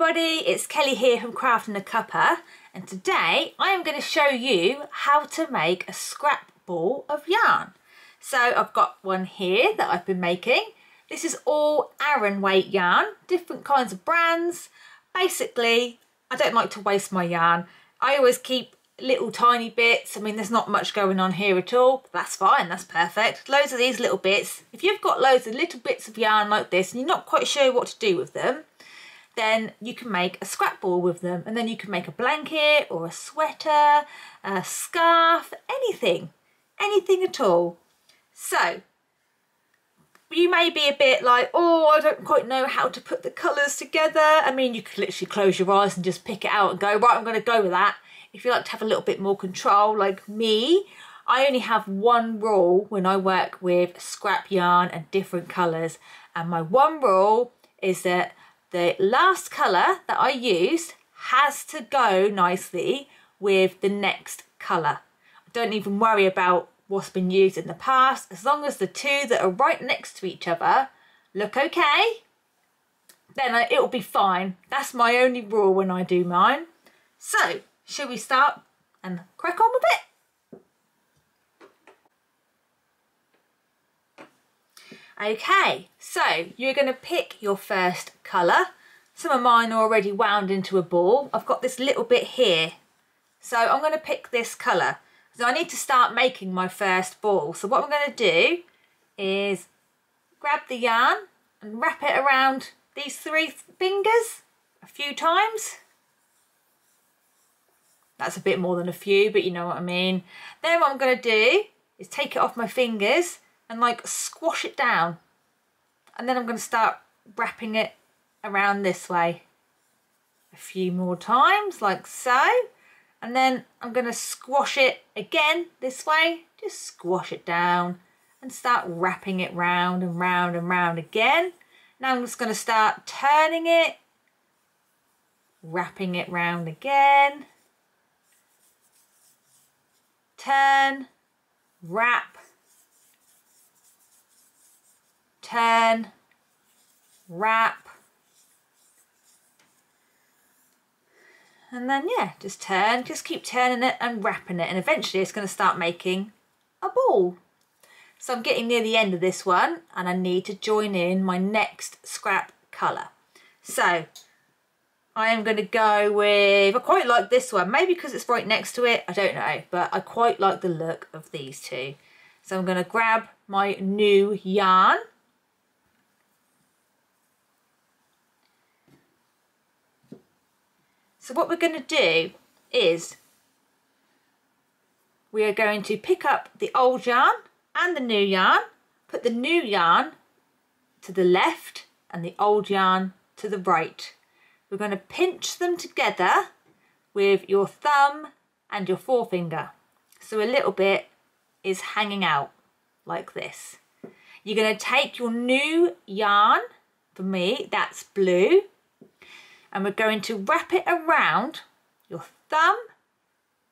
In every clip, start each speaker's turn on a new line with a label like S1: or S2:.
S1: everybody, it's Kelly here from Crafting a Cuppa, and today I am going to show you how to make a scrap ball of yarn. So I've got one here that I've been making. This is all Aran weight yarn, different kinds of brands. Basically, I don't like to waste my yarn. I always keep little tiny bits. I mean, there's not much going on here at all, but that's fine, that's perfect. Loads of these little bits. If you've got loads of little bits of yarn like this and you're not quite sure what to do with them, then you can make a scrap ball with them, and then you can make a blanket or a sweater, a scarf, anything at all. So you may be a bit like, oh, I don't quite know how to put the colours together. I mean, you could literally close your eyes and just pick it out and go, right, I'm going to go with that. If you like to have a little bit more control, like me, I only have one rule when I work with scrap yarn and different colours. And my one rule is that the last colour that I used has to go nicely with the next colour. I don't even worry about what's been used in the past. As long as the two that are right next to each other look okay, then it'll be fine. That's my only rule when I do mine. So, shall we start and crack on with it? Okay, so you're going to pick your first colour. Some of mine are already wound into a ball. I've got this little bit here. So I'm going to pick this colour. So I need to start making my first ball. So what I'm going to do is grab the yarn and wrap it around these three fingers a few times. That's a bit more than a few, but you know what I mean. Then what I'm going to do is take it off my fingers and like squash it down. And then I'm going to start wrapping it around this way a few more times, like so. And then I'm going to squash it again this way, just squash it down and start wrapping it round and round and round again. Now I'm just going to start turning it, wrapping it round again. Turn, wrap, turn, wrap, and then yeah, just turn, just keep turning it and wrapping it, and eventually it's going to start making a ball. So I'm getting near the end of this one and I need to join in my next scrap colour. So I am going to go with, I quite like this one, maybe because it's right next to it, I don't know, but I quite like the look of these two. So I'm going to grab my new yarn. So what we're going to do is we are going to pick up the old yarn and the new yarn, put the new yarn to the left and the old yarn to the right. We're going to pinch them together with your thumb and your forefinger. So a little bit is hanging out like this. You're going to take your new yarn, for me that's blue, and we're going to wrap it around your thumb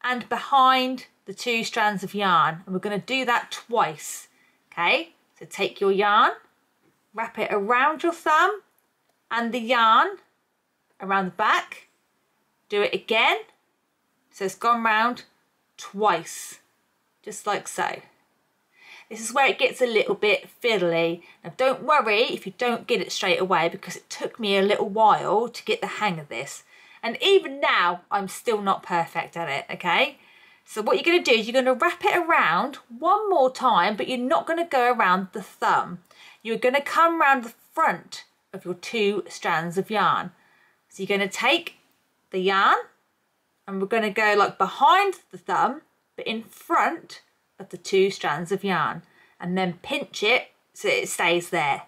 S1: and behind the two strands of yarn. And we're going to do that twice. Okay, so take your yarn, wrap it around your thumb and the yarn around the back, do it again, so it's gone round twice, just like so. This is where it gets a little bit fiddly. Now don't worry if you don't get it straight away, because it took me a little while to get the hang of this, and even now I'm still not perfect at it. Okay, so what you're going to do is you're going to wrap it around one more time, but you're not going to go around the thumb. You're going to come around the front of your two strands of yarn. So you're going to take the yarn and we're going to go like behind the thumb, but in front of the two strands of yarn, and then pinch it so it stays there.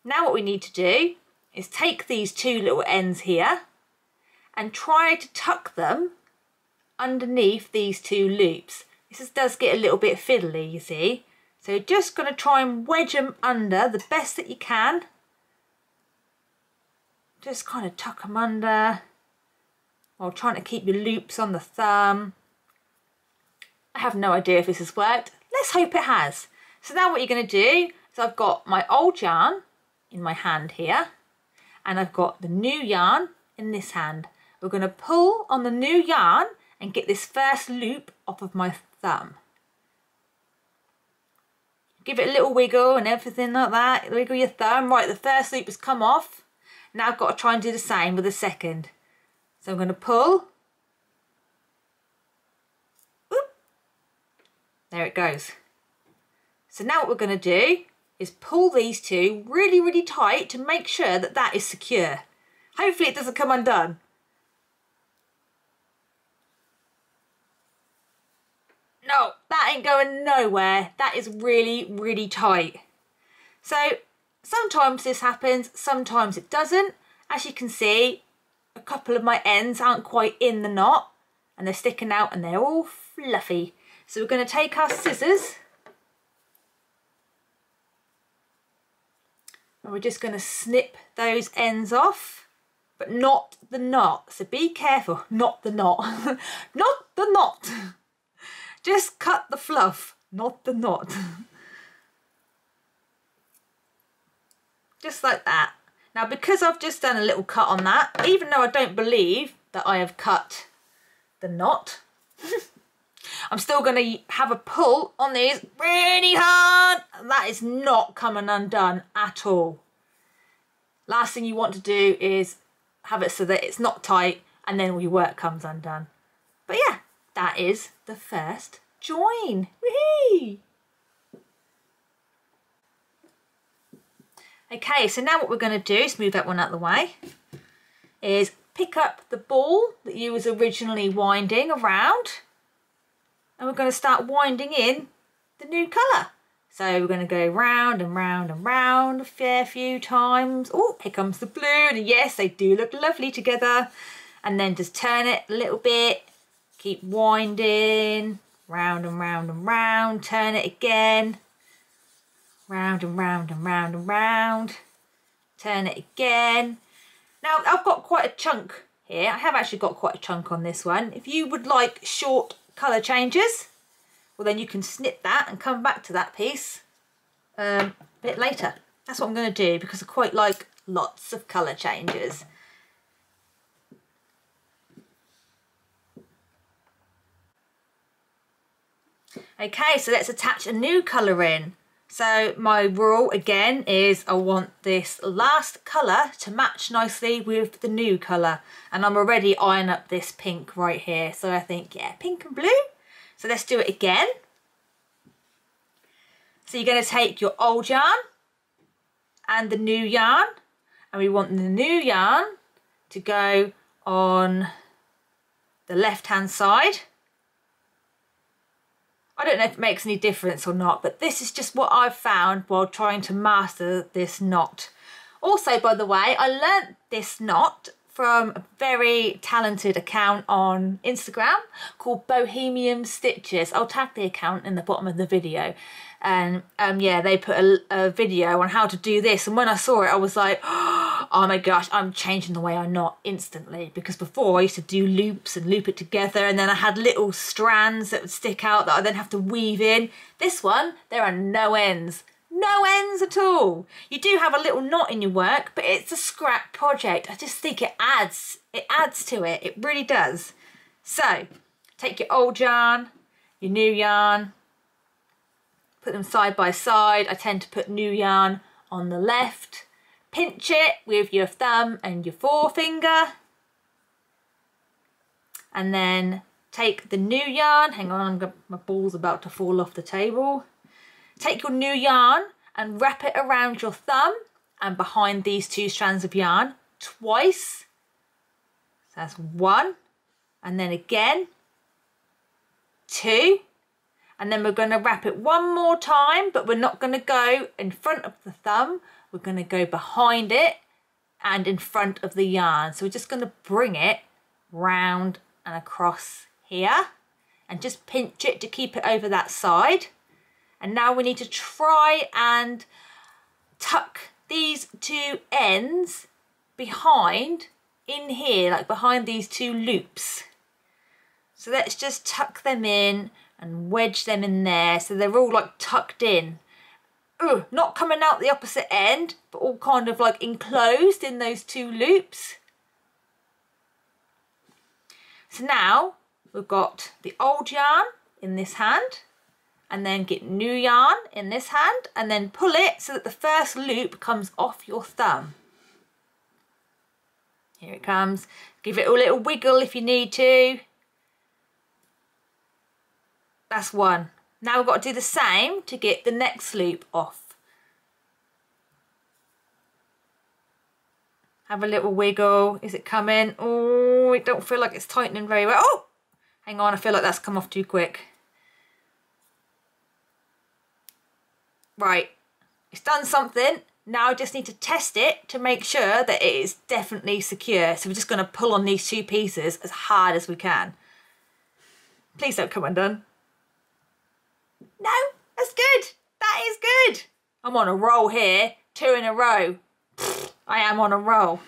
S1: Now what we need to do is take these two little ends here and try to tuck them underneath these two loops. This does get a little bit fiddly, you see. So you're just going to try and wedge them under the best that you can. Just kind of tuck them under while trying to keep your loops on the thumb. I have no idea if this has worked. Let's hope it has. So now what you're going to do is I've got my old yarn in my hand here, and I've got the new yarn in this hand. We're going to pull on the new yarn and get this first loop off of my thumb. Give it a little wiggle and everything like that. Wiggle your thumb. Right, the first loop has come off. Now I've got to try and do the same with the second. So I'm going to pull. Oop. There it goes. So now what we're going to do is pull these two really, really tight to make sure that that is secure. Hopefully it doesn't come undone. No, that ain't going nowhere. That is really, really tight. So sometimes this happens, sometimes it doesn't. As you can see, a couple of my ends aren't quite in the knot and they're sticking out and they're all fluffy. So we're going to take our scissors and we're just going to snip those ends off, but not the knot. So be careful, not the knot, not the knot. Just cut the fluff, not the knot. Just like that. Now because I've just done a little cut on that, even though I don't believe that I have cut the knot, I'm still going to have a pull on these really hard. That is not coming undone at all. Last thing you want to do is have it so that it's not tight and then all your work comes undone. But yeah, that is the first join. Woohoo! Okay, so now what we're going to do is move that one out of the way, is pick up the ball that you was originally winding around and we're going to start winding in the new colour. So we're going to go round and round and round a fair few times. Oh, here comes the blue, and yes, they do look lovely together. And then just turn it a little bit, keep winding, round and round and round, turn it again. Round and round and round and round, turn it again. Now I've got quite a chunk here. I have actually got quite a chunk on this one. If you would like short colour changes, well then you can snip that and come back to that piece a bit later. That's what I'm going to do because I quite like lots of colour changes. Okay, so let's attach a new colour in. So my rule again is I want this last colour to match nicely with the new colour, and I'm already eyeing up this pink right here, so I think yeah, pink and blue. So let's do it again. So you're going to take your old yarn and the new yarn, and we want the new yarn to go on the left hand side. I don't know if it makes any difference or not, but this is just what I've found while trying to master this knot. Also, by the way, I learnt this knot from a very talented account on Instagram called Bohemian Stitches. I'll tag the account in the bottom of the video. And yeah, they put a video on how to do this, and when I saw it I was like, oh my gosh, I'm changing the way I knot instantly, because before I used to do loops and loop it together and then I had little strands that would stick out that I then have to weave in. This one, there are no ends. No ends at all. You do have a little knot in your work, but it's a scrap project. I just think it adds to it. It really does. So take your old yarn, your new yarn, put them side by side. I tend to put new yarn on the left. Pinch it with your thumb and your forefinger. And then take the new yarn. Hang on, my ball's about to fall off the table. Take your new yarn and wrap it around your thumb and behind these two strands of yarn twice. So that's one, and then again, two, and then we're going to wrap it one more time, but we're not going to go in front of the thumb. We're going to go behind it and in front of the yarn. So we're just going to bring it round and across here and just pinch it to keep it over that side. And now we need to try and tuck these two ends behind in here, like behind these two loops. So let's just tuck them in and wedge them in there so they're all like tucked in. Ugh, not coming out the opposite end, but all kind of like enclosed in those two loops. So now we've got the old yarn in this hand, and then get new yarn in this hand, and then pull it so that the first loop comes off your thumb. Here it comes. Give it a little wiggle if you need to. That's one. Now we've got to do the same to get the next loop off. Have a little wiggle. Is it coming? Oh, it don't feel like it's tightening very well. Oh, hang on, I feel like that's come off too quick. Right, it's done something. Now I just need to test it to make sure that it is definitely secure. So we're just going to pull on these two pieces as hard as we can. Please don't come undone. No, that's good. That is good. I'm on a roll here. 2 in a row. I am on a roll.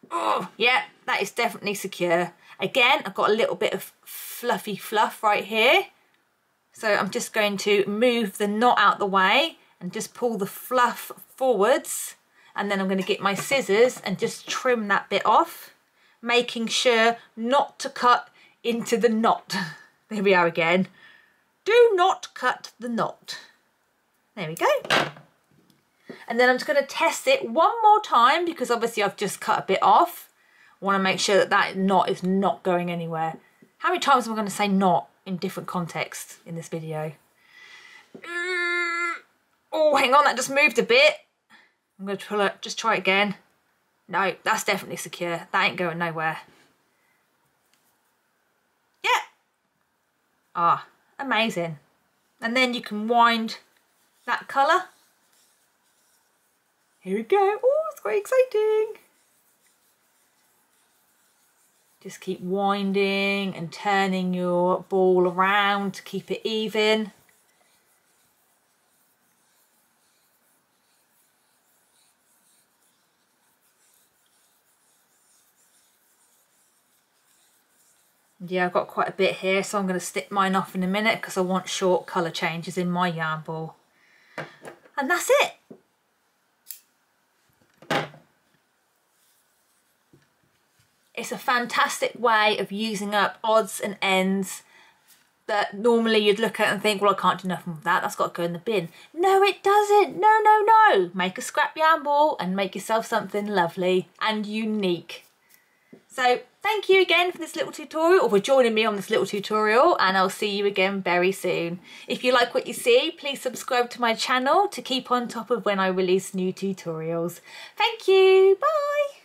S1: Oh, yeah, that is definitely secure. Again, I've got a little bit of fluffy fluff right here. So I'm just going to move the knot out the way and just pull the fluff forwards. And then I'm going to get my scissors and just trim that bit off, making sure not to cut into the knot. There we are again. Do not cut the knot. There we go. And then I'm just going to test it one more time because obviously I've just cut a bit off. I want to make sure that that knot is not going anywhere. How many times am I going to say knot in different contexts in this video? Oh, hang on, that just moved a bit. I'm going to pull it, just try it again. No, that's definitely secure. That ain't going nowhere. Yeah. Ah, amazing. And then you can wind that colour. Here we go. Oh, it's quite exciting. Just keep winding and turning your ball around to keep it even. Yeah, I've got quite a bit here, so I'm going to stick mine off in a minute because I want short colour changes in my yarn ball. And that's it. It's a fantastic way of using up odds and ends that normally you'd look at and think, well, I can't do nothing with that. That's got to go in the bin. No, it doesn't. No, no, no. Make a scrap yarn ball and make yourself something lovely and unique. So thank you again for this little tutorial, or for joining me on this little tutorial, and I'll see you again very soon. If you like what you see, please subscribe to my channel to keep on top of when I release new tutorials. Thank you. Bye.